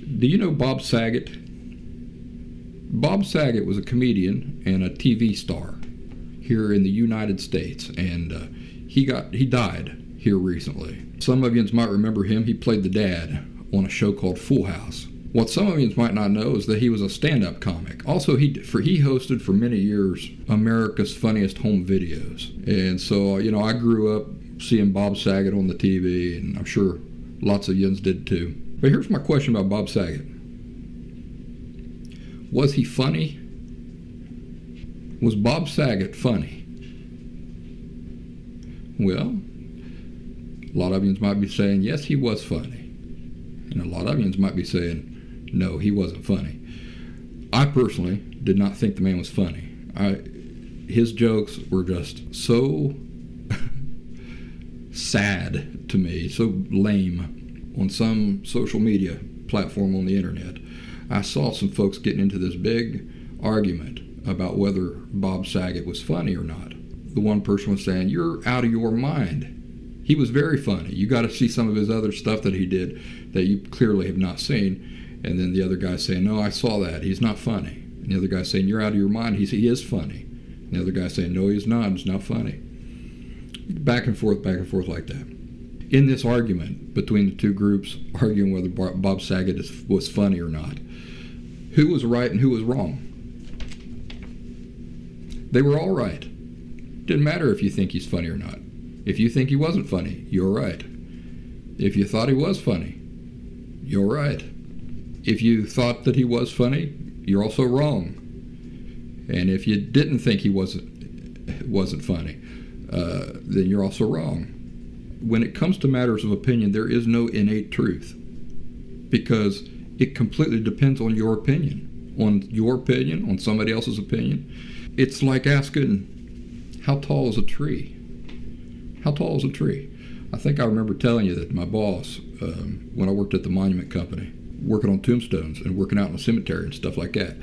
Do you know Bob Saget? Bob Saget was a comedian and a TV star here in the United States, and he died here recently. Some of you might remember him. He played the dad on a show called Full House. What some of you might not know is that he was a stand-up comic. Also, he hosted for many years America's Funniest Home Videos. And so, I grew up seeing Bob Saget on the TV, and I'm sure lots of yins did too. But here's my question about Bob Saget. Was he funny? Was Bob Saget funny? Well, a lot of you might be saying, yes, he was funny. And a lot of you might be saying, no, he wasn't funny. I personally did not think the man was funny. His jokes were just so sad to me, so lame on some social media platform on the internet. I saw some folks getting into this big argument about whether Bob Saget was funny or not. The one person was saying, you're out of your mind. He was very funny. You got to see some of his other stuff that he did that you clearly have not seen. And then the other guy saying, no, I saw that. He's not funny. And the other guy saying, you're out of your mind. He is funny. And the other guy saying, no, he's not. He's not funny. Back and forth like that. In this argument between the two groups, arguing whether Bob Saget was funny or not, who was right and who was wrong? They were all right. Didn't matter if you think he's funny or not. If you think he wasn't funny, you're right. If you thought he was funny, you're right. If you thought that he was funny, you're also wrong. And if you didn't think he wasn't funny, then you're also wrong. When it comes to matters of opinion, there is no innate truth, because it completely depends on your opinion, on somebody else's opinion. It's like asking, how tall is a tree? How tall is a tree? I think I remember telling you that my boss, when I worked at the monument company, working on tombstones and working out in a cemetery and stuff like that,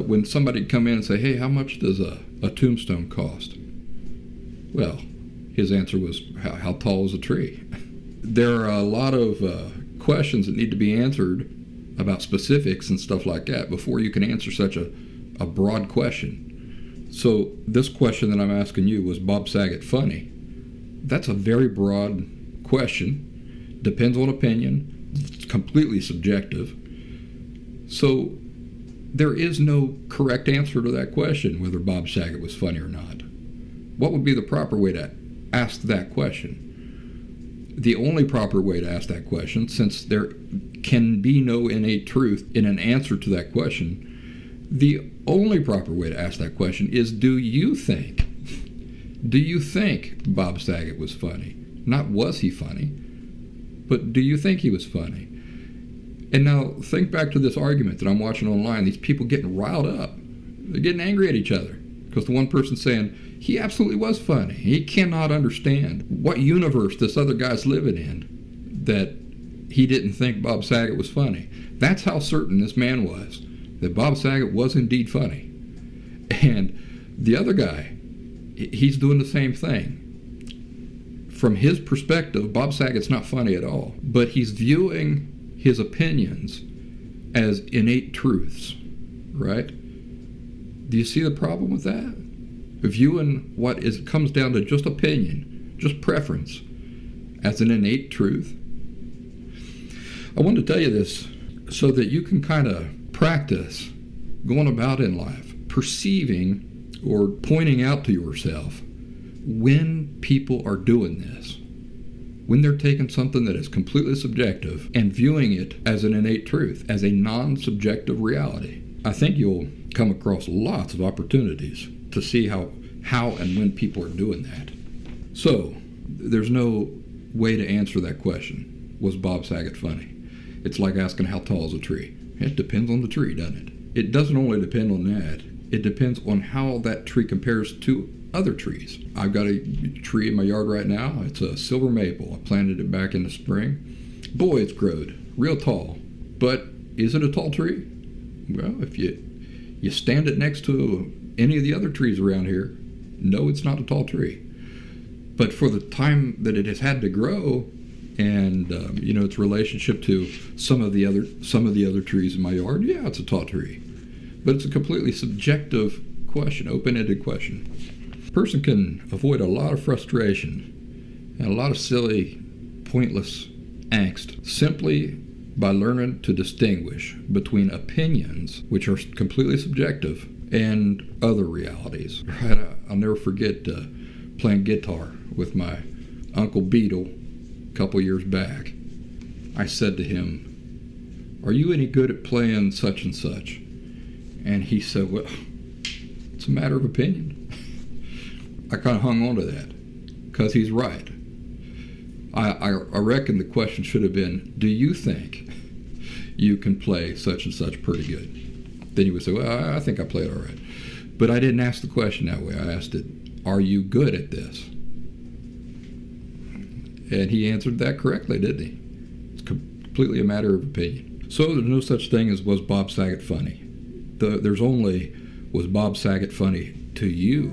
when somebody would come in and say, hey, how much does a tombstone cost? Well, his answer was, how tall is a tree? There are a lot of questions that need to be answered about specifics and stuff like that before you can answer such a broad question. So this question that I'm asking you, was Bob Saget funny? That's a very broad question. Depends on opinion. It's completely subjective. So there is no correct answer to that question, whether Bob Saget was funny or not. What would be the proper way to ask that question? The only proper way to ask that question, since there can be no innate truth in an answer to that question, the only proper way to ask that question is, do you think Bob Saget was funny? Not was he funny, but do you think he was funny? And now think back to this argument that I'm watching online, these people getting riled up. They're getting angry at each other because the one person's saying, he absolutely was funny. He cannot understand what universe this other guy's living in that he didn't think Bob Saget was funny. That's how certain this man was, that Bob Saget was indeed funny. And the other guy, he's doing the same thing. From his perspective, Bob Saget's not funny at all, but he's viewing his opinions as innate truths, right? Do you see the problem with that? Viewing comes down to just opinion, just preference, as an innate truth. I want to tell you this so that you can kind of practice going about in life, perceiving or pointing out to yourself when people are doing this, when they're taking something that is completely subjective and viewing it as an innate truth, as a non-subjective reality. I think you'll come across lots of opportunities to see how and when people are doing that. So, there's no way to answer that question. Was Bob Saget funny? It's like asking how tall is a tree. It depends on the tree, doesn't it? It doesn't only depend on that. It depends on how that tree compares to other trees. I've got a tree in my yard right now. It's a silver maple. I planted it back in the spring. Boy, it's growed real tall. But is it a tall tree? Well, if you stand it next to any of the other trees around here, no, it's not a tall tree. But for the time that it has had to grow and its relationship to some of the other trees in my yard. Yeah, it's a tall tree, but it's a completely subjective question, open-ended question. A person can avoid a lot of frustration and a lot of silly, pointless angst simply by learning to distinguish between opinions, which are completely subjective, and other realities. Right? I'll never forget playing guitar with my Uncle Beetle a couple years back. I said to him, "Are you any good at playing such and such?" And he said, "Well, it's a matter of opinion." I kind of hung on to that because he's right. I reckon the question should have been, do you think you can play such and such pretty good? Then he would say, well, I think I play it all right. But I didn't ask the question that way. I asked it, are you good at this? And he answered that correctly, didn't he? It's completely a matter of opinion. So there's no such thing as was Bob Saget funny. There's only, was Bob Saget funny to you?